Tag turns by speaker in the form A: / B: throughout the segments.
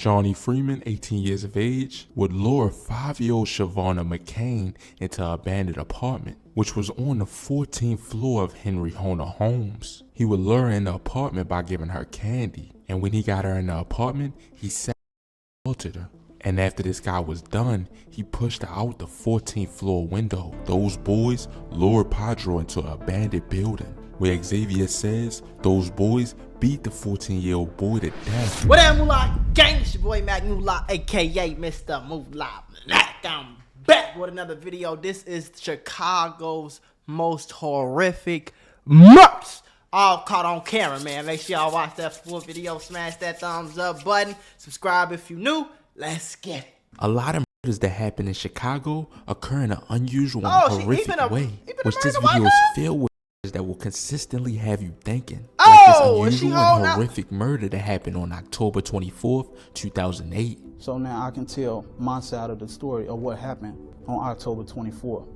A: Johnny Freeman, 18 years of age, would lure 5-year-old Shavonna McCain into an abandoned apartment, which was on the 14th floor of Henry Horner Homes. He would lure her in the apartment by giving her candy, and when he got her in the apartment, he assaulted her. And after this guy was done, he pushed her out the 14th floor window. Those boys lured Pedro into an abandoned building, where Xavier says those boys beat the 14-year-old boy to death.
B: What up, Mula gang? It's your boy Mula, aka Mr. Mula. I'm back with another video. This is Chicago's most horrific murders, all caught on camera, man. Make sure y'all watch that full video, smash that thumbs up button, subscribe if you new. Let's get it.
A: A lot of murders that happen in Chicago occur in an unusual and horrific way, which this video is filled with that will consistently have you thinking. Like this unusual and horrific murder that happened on October 24th, 2008.
C: So now I can tell my side of the story of what happened on October 24th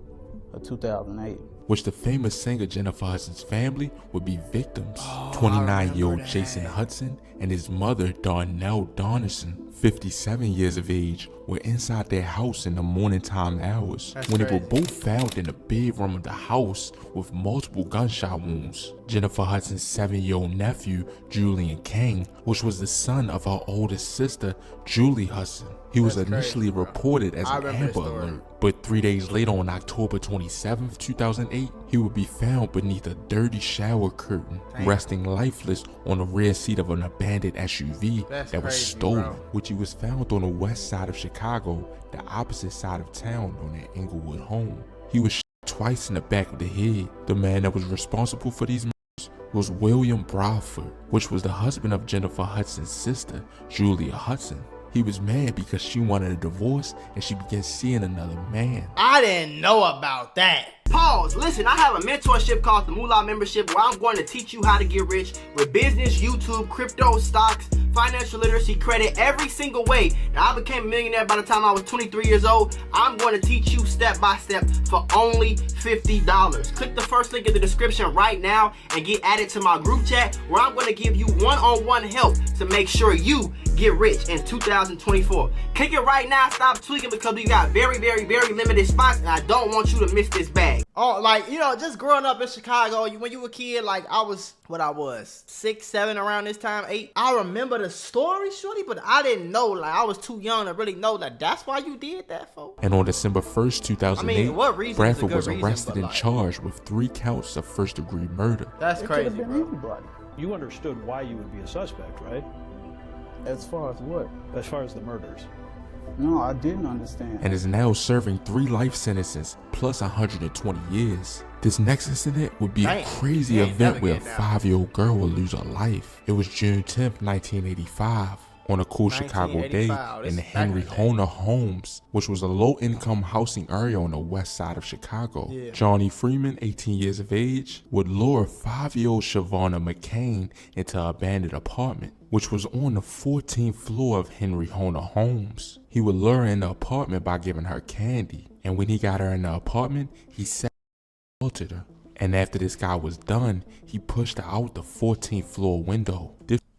C: of 2008.
A: Which the famous singer Jennifer Hudson's family would be victims. 29-year-old Jason Hudson and his mother Darnell Donaldson, 57 years of age, were inside their house in the morning time hours when they were both found in the bedroom of the house with multiple gunshot wounds. Jennifer Hudson's 7-year-old nephew, Julian King, which was the son of her oldest sister, Julie Hudson. He was initially reported as an Amber Alert, but 3 days later on October 27th, 2008, he would be found beneath a dirty shower curtain, resting lifeless on the rear seat of an abandoned SUV that was stolen, which he was found on the west side of Chicago, the opposite side of town on their Englewood home. He was shot twice in the back of the head. The man that was responsible for these murders was William Bradford, which was the husband of Jennifer Hudson's sister, Julia Hudson. He was mad because she wanted a divorce and she began seeing another man.
B: I didn't know about that. Pause. Listen, I have a mentorship called the Mula membership where I'm going to teach you how to get rich with business, YouTube, crypto, stocks, financial literacy, credit, every single way. Now, I became a millionaire by the time I was 23 years old. I'm going to teach you step by step for only $50. Click the first link in the description right now and get added to my group chat where I'm going to give you one-on-one help to make sure you get rich in 2024. Click it right now. Stop tweaking because we got very limited spots and I don't want you to miss this bag. Oh, like, you know, just growing up in Chicago, when you were a kid, like I was 6, 7 around this time, 8. I remember the story, shorty, but I didn't know, like I was too young to really know that that's why you did that, folks.
A: And on December 1st, 2008, Bradford was arrested and charged with 3 counts of first-degree murder.
B: That's crazy, bro.
D: You understood why you would be a suspect, right?
C: As far as what?
D: As far as the murders.
C: No, I didn't understand.
A: And is now serving 3 life sentences plus 120 years. This next incident would be a crazy event where a 5-year-old girl would lose her life. It was June 10th, 1985. On a cool Chicago day in the Henry Horner Homes, which was a low-income housing area on the west side of Chicago. Johnny Freeman, 18 years of age, would lure 5-year-old Shavonna McCain into an abandoned apartment, which was on the 14th floor of Henry Horner Homes. He would lure her in the apartment by giving her candy, and when he got her in the apartment, he assaulted her. And after this guy was done, he pushed her out the 14th floor window.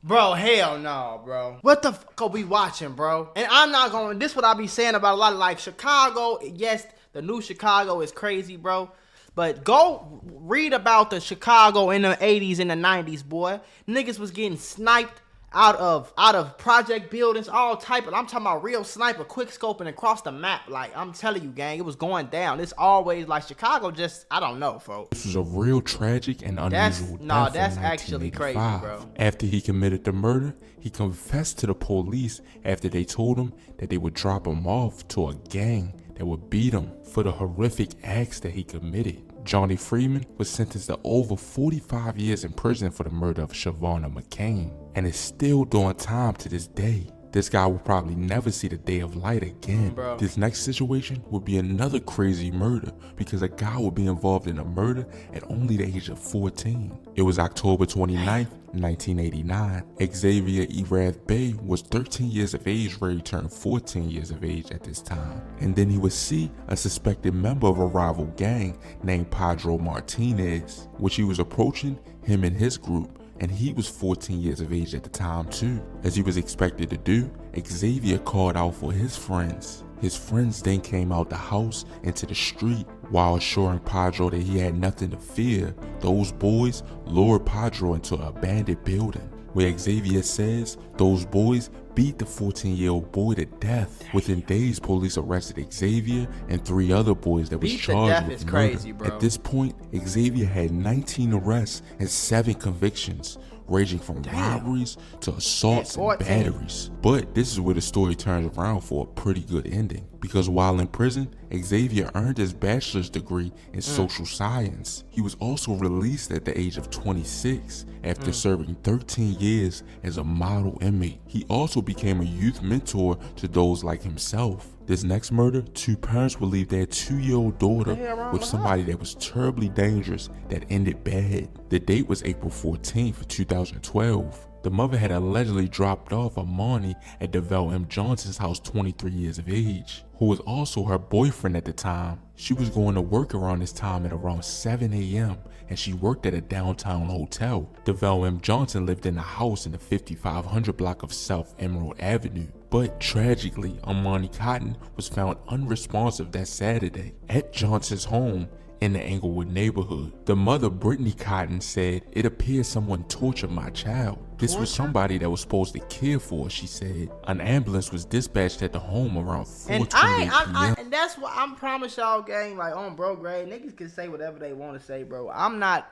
B: Bro, hell no, bro. What the fuck are we watching, bro? And I'm not going, this what I be saying about a lot of like Chicago. Yes, the new Chicago is crazy, bro. But go read about the Chicago in the 80s and the 90s, boy. Niggas was getting sniped out of project buildings, all type of, I'm talking about real sniper, quick scoping across the map. Like, I'm telling you, gang, it was going down. It's always like Chicago just, I don't know, folks.
A: This was a real tragic and unusual death.
B: That's actually crazy, bro.
A: After he committed the murder, he confessed to the police after they told him that they would drop him off to a gang that would beat him for the horrific acts that he committed. Johnny Freeman was sentenced to over 45 years in prison for the murder of Shavonna McCain and is still doing time to this day. This guy will probably never see the day of light again.
B: Bro.
A: This next situation would be another crazy murder because a guy would be involved in a murder at only the age of 14. It was October 29th, 1989. Xavier Bay was 13 years of age where he turned 14 years of age at this time. And then he would see a suspected member of a rival gang named Pedro Martinez, which he was approaching him and his group. and he was 14 years of age at the time too. As he was expected to do, Xavier called out for his friends. His friends then came out the house into the street. While assuring Pedro that he had nothing to fear, those boys lured Pedro into an abandoned building, where Xavier says those boys beat the 14-year-old boy to death. Within days, police arrested Xavier and 3 other boys that was charged with murder. At this point, Xavier had 19 arrests and 7 convictions, ranging from robberies to assaults and batteries. But this is where the story turns around for a pretty good ending, because while in prison, Xavier earned his bachelor's degree in social science. He was also released at the age of 26 after serving 13 years as a model inmate. He also became a youth mentor to those like himself. This next murder, 2 parents would leave their 2-year-old daughter with somebody that was terribly dangerous that ended bad. The date was April 14th, 2012. The mother had allegedly dropped off Amani at DeVell M. Johnson's house, 23 years of age, who was also her boyfriend at the time. She was going to work around this time at around 7 a.m. and she worked at a downtown hotel. DeVell M. Johnson lived in a house in the 5500 block of South Emerald Avenue. But tragically, Amani Cotton was found unresponsive that Saturday at Johnson's home in the Englewood neighborhood. The mother, Brittany Cotton, said, "It appears someone tortured my child. This was somebody that was supposed to care for her," she said. An ambulance was dispatched at the home around 4:28 p.m.
B: And that's what I promise y'all, gang. Like on bro grade, niggas can say whatever they want to say, bro. I'm not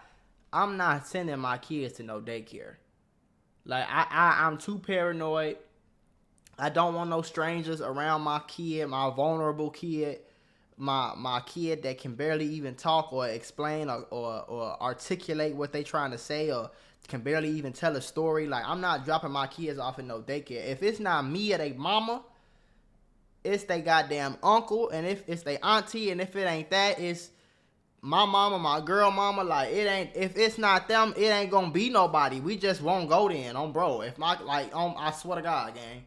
B: sending my kids to no daycare. Like I'm too paranoid. I don't want no strangers around my kid, my vulnerable kid. My kid that can barely even talk or explain or articulate what they trying to say or can barely even tell a story. Like, I'm not dropping my kids off in no daycare. If it's not me or they mama, it's they goddamn uncle, and if it's they auntie, and if it ain't that, it's my mama, my girl mama. Like, it ain't, if it's not them, it ain't gonna be nobody. We just won't go then on bro. If my, like, I swear to God, gang,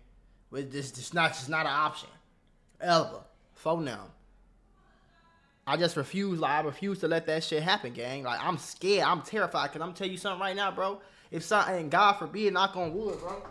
B: it's just not an option ever for them. I refuse to let that shit happen, gang. Like, I'm scared. I'm terrified. Because I'm tell you something right now, bro. If something, God forbid, knock on wood, bro.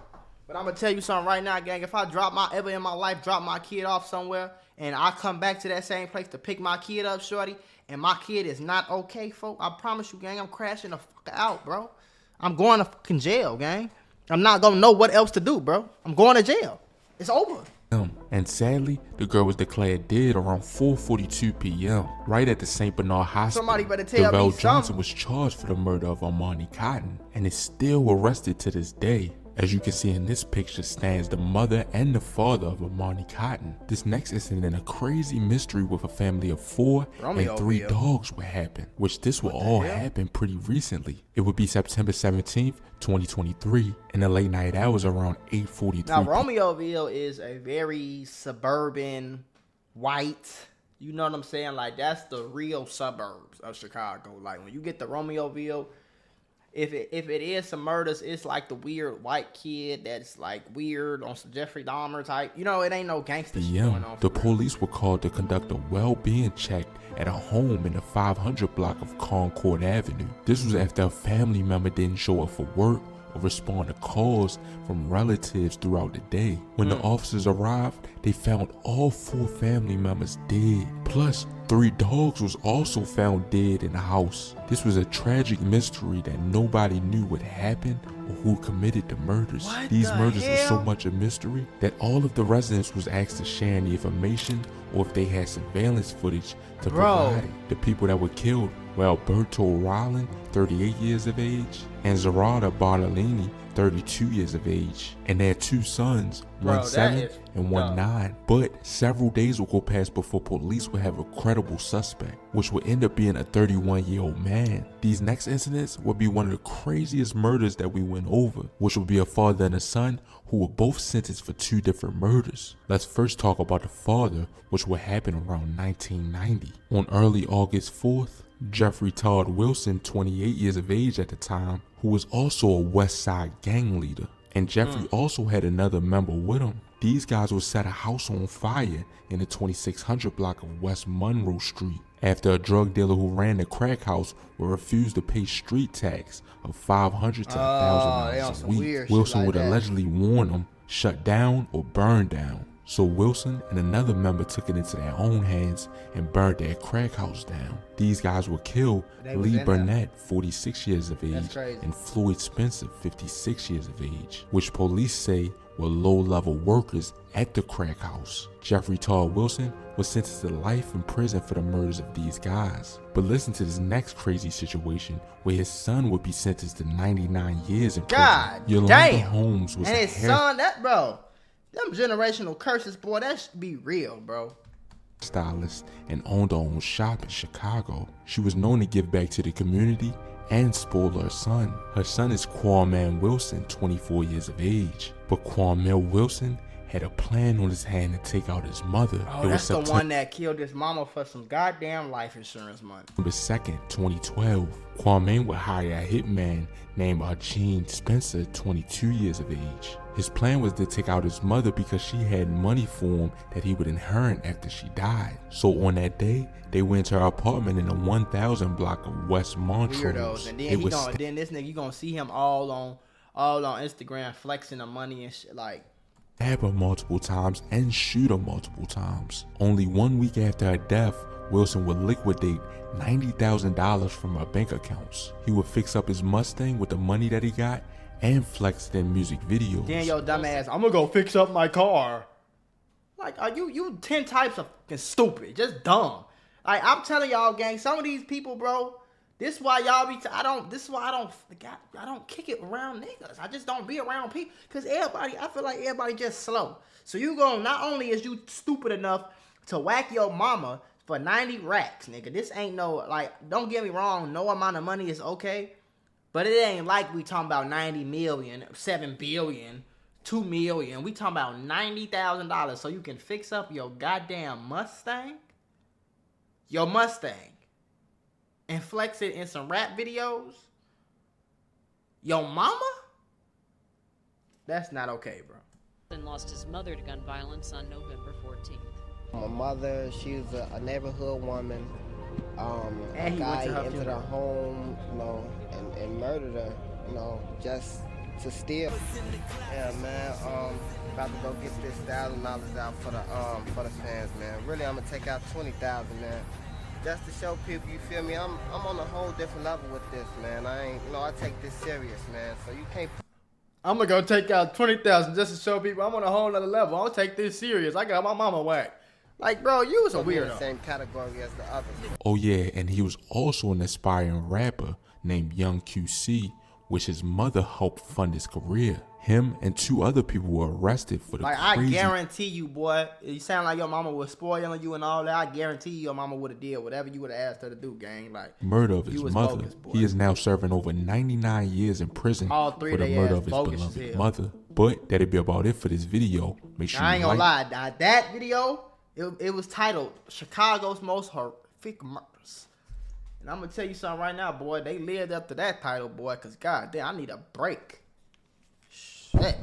B: But I'm going to tell you something right now, gang. If I drop my kid off somewhere, and I come back to that same place to pick my kid up, shorty, and my kid is not okay, folk, I promise you, gang, I'm crashing the fuck out, bro. I'm going to fucking jail, gang. I'm not going to know what else to do, bro. I'm going to jail. It's over.
A: And sadly, the girl was declared dead around 4:42 p.m. right at the St. Bernard Hospital.
B: Somebody better tell me something.
A: Johnson was charged for the murder of Amani Cotton and is still arrested to this day. As you can see in this picture stands the mother and the father of Amani Cotton. This next incident, a crazy mystery with a family of 4 and 3 dogs would happen, which this will all happen pretty recently. It would be September 17th, 2023, in the late night hours around 8:43.
B: Now, Romeoville is a very suburban, white, you know what I'm saying? Like, that's the real suburbs of Chicago. Like, when you get to Romeoville, if it is some murders, it's like the weird white kid that's like weird on some Jeffrey Dahmer type. You know, it ain't no gangster shit going on.
A: The police were called to conduct a well-being check at a home in the 500 block of Concord Avenue. This was after a family member didn't show up for work or respond to calls from relatives throughout the day. When the officers arrived, they found all 4 family members dead. Plus, 3 dogs was also found dead in the house. This was a tragic mystery that nobody knew what happened or who committed the murders. These murders were so much a mystery that all of the residents was asked to share any information or if they had surveillance footage to provide it. The people that were killed were Alberto Rollin, 38 years of age, and Zerada Bartolini, 32 years of age, and they had 2 sons, one 7 and one 9. But several days would go past before police would have a credible suspect, which would end up being a 31-year-old man. These next incidents would be one of the craziest murders that we went over, which would be a father and a son who were both sentenced for 2 different murders. Let's first talk about the father, which would happen around 1990. On early August 4th, Jeffrey Todd Wilson, 28 years of age at the time, who was also a West Side gang leader, and Jeffrey also had another member with him. These guys would set a house on fire in the 2600 block of West Monroe Street. after a drug dealer who ran the crack house would refuse to pay street tax of $500 to $1,000 a week. Wilson would allegedly warn them, shut down or burn down. So Wilson and another member took it into their own hands and burned their crack house down. These guys were killed: Lee Burnett, 46 years of age, and Floyd Spencer, 56 years of age, which police say were low-level workers at the crack house. Jeffrey Todd Wilson was sentenced to life in prison for the murders of these guys. But listen to this next crazy situation where his son would be sentenced to 99 years in prison.
B: God
A: Yolanda
B: damn.
A: Holmes was
B: And his son, that bro, them generational curses, boy, that should be real, bro.
A: Stylist and owned her own shop in Chicago. She was known to give back to the community and spoil her son. Her son is Kwame Wilson, 24 years of age. But Kwame Wilson had a plan on his hand to take out his mother.
B: Oh, that's the one that killed his mama for some goddamn life insurance money.
A: September 2nd, 2012. Kwame would hire a hitman named Gene Spencer, 22 years of age. His plan was to take out his mother because she had money for him that he would inherit after she died. So on that day, they went to her apartment in the 1000 block of West Montrose.
B: Weirdos. And then this nigga, you gonna see him all on Instagram flexing the money and shit. Like,
A: stab her multiple times and shoot her multiple times. Only 1 week after her death, Wilson would liquidate $90,000 from her bank accounts. He would fix up his Mustang with the money that he got and flex it in music videos.
B: Then your dumb ass, I'm gonna go fix up my car. Like, are you 10 types of fucking stupid, just dumb. Like, I'm telling y'all, gang, some of these people, bro, this is why y'all be, I don't kick it around niggas. I just don't be around people, cause I feel like everybody just slow. So you gonna, not only is you stupid enough to whack your mama for 90 racks, nigga, this ain't no, like, don't get me wrong, no amount of money is okay, but it ain't like we talking about 90 million, 7 billion, 2 million. We talking about $90,000 so you can fix up your goddamn Mustang, and flex it in some rap videos. Your mama? That's not okay, bro.
E: And lost his mother to gun violence on November 14th.
F: My mother, she was a neighborhood woman.
B: And
F: a
B: he
F: guy
B: went to her
F: entered her
B: funeral.
F: home, and murdered her, just to steal. Yeah, man. About to go get this $1,000 out for the fans, man. Really, I'm gonna take out $20,000, man. Just to show people, you feel me? I'm on a whole different level with this, man. I take this serious, man. So you can't.
B: I'm gonna go take out 20,000 just to show people I'm on a whole nother level. I'll take this serious. I got my mama whacked. Like, bro, you was a
F: Put me in the
B: weirdo.
F: same category as the others.
A: Oh yeah, and he was also an aspiring rapper named Young QC, which his mother helped fund his career. Him and 2 other people were arrested for the
B: Like,
A: crazy.
B: I guarantee you, boy, you sound like your mama was spoiling you and all that. I guarantee you your mama would have did whatever you would have asked her to do, gang. Like,
A: murder of his
B: you was
A: mother.
B: bogus, boy.
A: He is now serving over 99 years in prison
B: All 3
A: for the
B: of they
A: murder
B: ass
A: of his
B: bogus as
A: beloved
B: hell.
A: mother. But that'll be about it for this video. Make sure
B: I ain't
A: you
B: gonna
A: like.
B: lie. Now, that video, it was titled Chicago's Most Horrific Murders. And I'm gonna tell you something right now, boy. They lived up to that title, boy, because, god damn, I need a break. Shit.